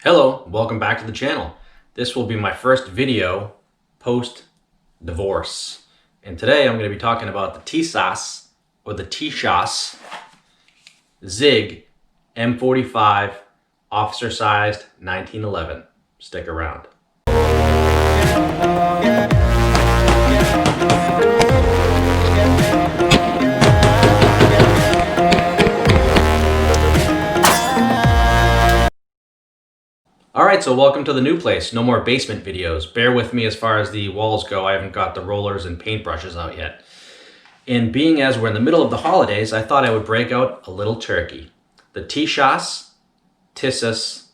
Hello, welcome back to the channel. This will be my first video post-divorce. And today I'm going to be talking about the Tisas, or the Tisas, Zig M45 officer-sized 1911. Stick around. Alright, so welcome to the new place. No more basement videos. Bear with me as far as the walls go. I haven't got the rollers and paintbrushes out yet. And being as we're in the middle of the holidays, I thought I would break out a little turkey. The Tisas, Tisas,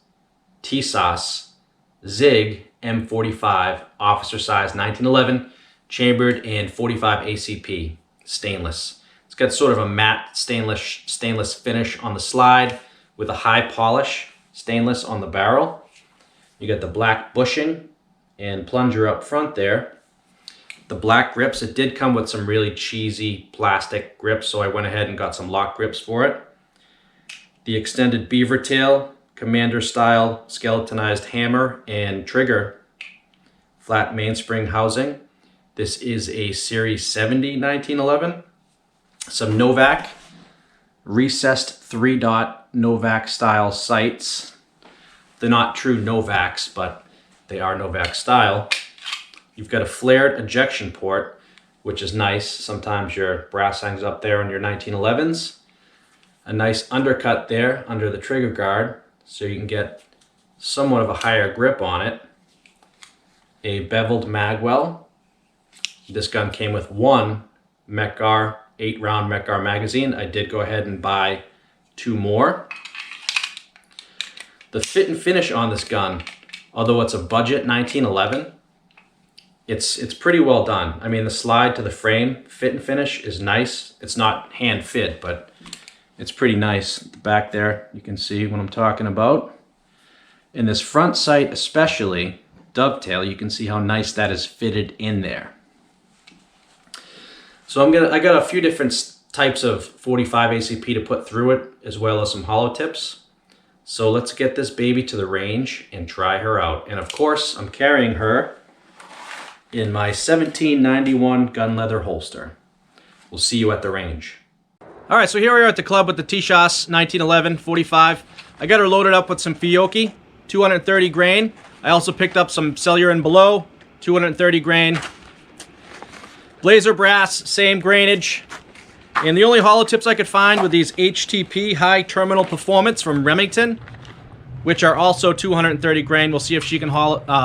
Zig M45 officer size 1911, chambered in 45 ACP stainless. It's got sort of a matte stainless finish on the slide with a high polish stainless on the barrel. You got the black bushing and plunger up front there. The black grips, it did come with some really cheesy plastic grips, so I went ahead and got some lock grips for it. The extended beaver tail, commander style skeletonized hammer and trigger, flat mainspring housing. This is a Series 70 1911. Some Novak, recessed 3-dot Novak style sights. They're not true Novaks, but they are Novak style. You've got a flared ejection port, which is nice. Sometimes your brass hangs up there on your 1911s. A nice undercut there under the trigger guard, so you can get somewhat of a higher grip on it. A beveled magwell. This gun came with one Mekgar 8-round Mekgar magazine. I did go ahead and buy 2 more. The fit and finish on this gun, although it's a budget 1911, it's pretty well done. I mean, the slide to the frame, fit and finish is nice. It's not hand fit, but it's pretty nice. Back there, you can see what I'm talking about. In this front sight especially, dovetail, you can see how nice that is fitted in there. So I got a few different types of 45 ACP to put through it, as well as some hollow tips. So let's get this baby to the range and try her out. And of course, I'm carrying her in my 1791 gun leather holster. We'll see you at the range. All right, so here we are at the club with the Tisas 1911 45. I got her loaded up with some Fiocchi, 230 grain. I also picked up some Cellular and Below, 230 grain. Blazer brass, same grainage. And the only hollow tips I could find were these HTP, High Terminal Performance from Remington, which are also 230 grain. We'll see if she can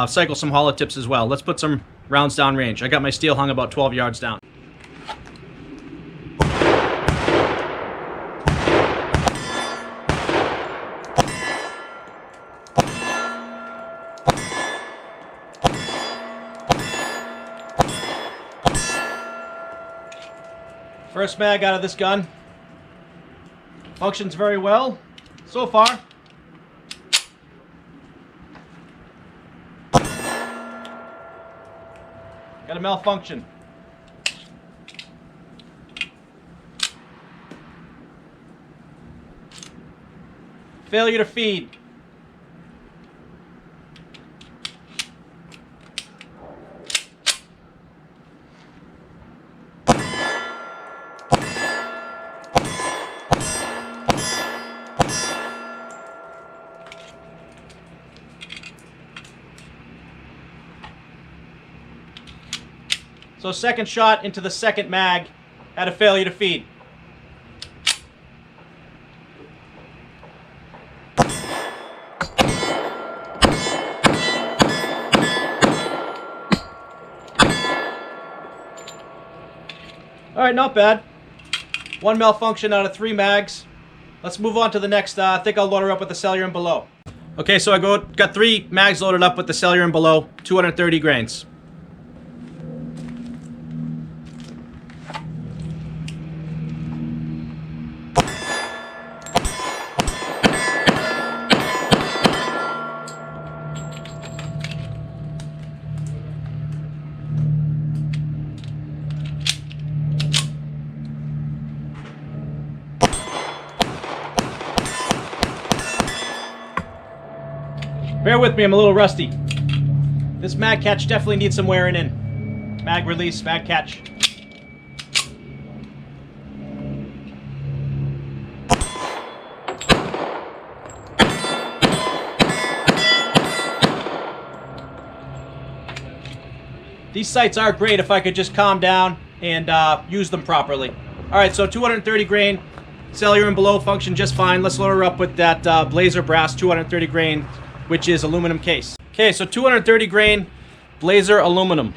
cycle some hollow tips as well. Let's put some rounds down range. I got my steel hung about 12 yards down. First mag out of this gun. Functions very well so far. Got a malfunction. Failure to feed. So second shot into the second mag had a failure to feed. All right, not bad. 1 malfunction out of 3 mags. Let's move on to the next. I think I'll load her up with the Cellular and Below. Okay, so I got 3 mags loaded up with the Cellular and Below, 230 grains. Bear with me, I'm a little rusty. This mag catch definitely needs some wearing in. Mag release, mag catch. These sights are great if I could just calm down and use them properly. Alright, so 230 grain, cellular and below function just fine. Let's load her up with that Blazer brass 230 grain, which is aluminum case. Okay, so 230 grain Blazer aluminum.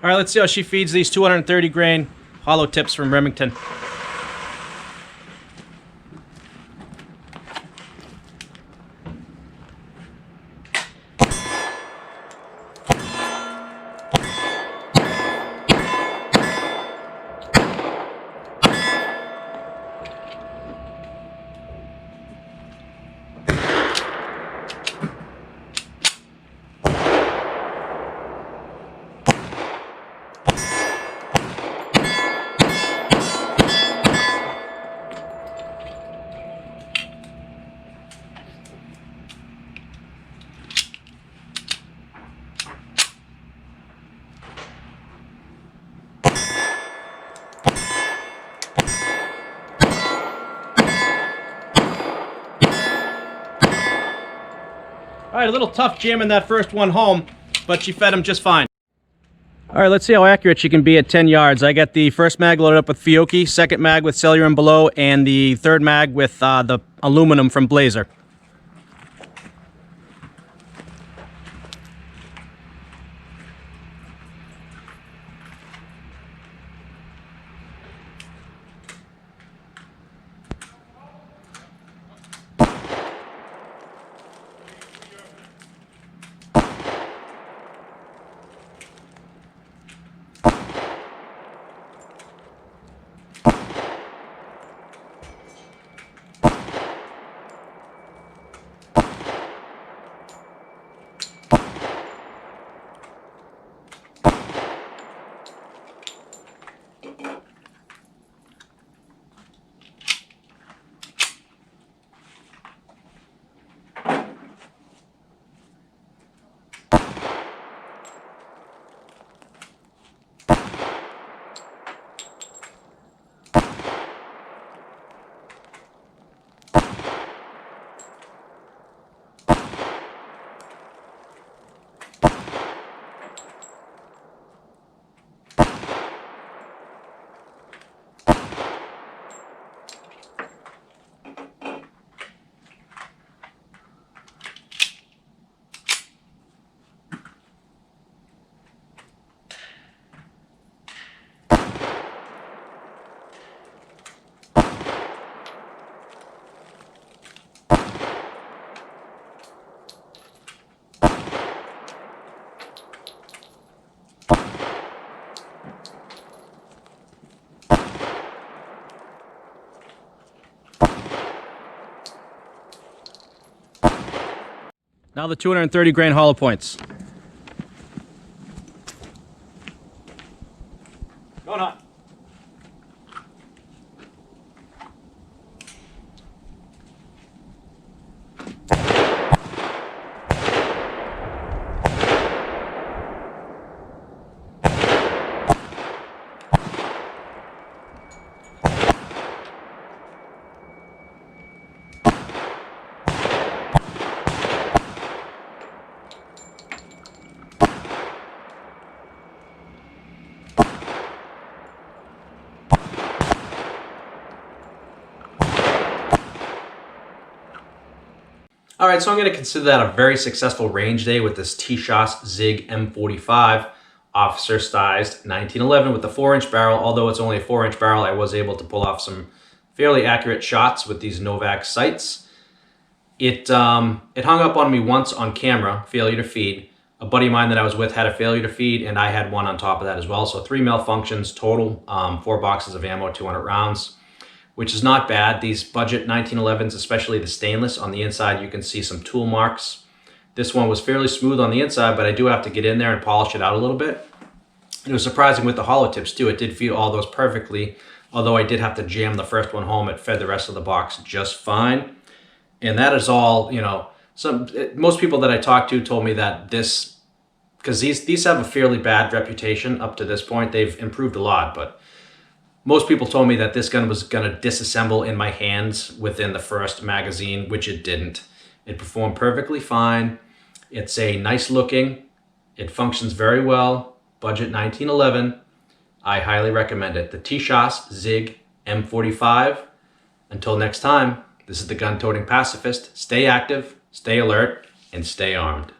All right, let's see how she feeds these 230 grain hollow tips from Remington. All right, a little tough jamming that first one home, but she fed him just fine. All right, let's see how accurate she can be at 10 yards. I got the first mag loaded up with Fiocchi, second mag with cellular and below, and the third mag with the aluminum from Blazer. Now the 230 grain hollow points. Going hot. All right, so I'm going to consider that a very successful range day with this Tisas ZIG M45 officer-sized 1911 with the 4-inch barrel. Although it's only a 4-inch barrel, I was able to pull off some fairly accurate shots with these Novak sights. It hung up on me once on camera, failure to feed. A buddy of mine that I was with had a failure to feed, and I had one on top of that as well. So 3 malfunctions total, 4 boxes of ammo, 200 rounds, which is not bad. These budget 1911s, especially the stainless, on the inside you can see some tool marks. This one was fairly smooth on the inside, but I do have to get in there and polish it out a little bit. It was surprising with the hollow tips too. It did feed all those perfectly, although I did have to jam the first one home. It fed the rest of the box just fine. And that is all, you know, most people that I talked to told me that this, because these have a fairly bad reputation up to this point. They've improved a lot, but most people told me that this gun was going to disassemble in my hands within the first magazine, which it didn't. It performed perfectly fine. It's a nice looking. It functions very well. Budget 1911. I highly recommend it. The Tisas ZIG M45. Until next time, this is the gun-toting pacifist. Stay active, stay alert, and stay armed.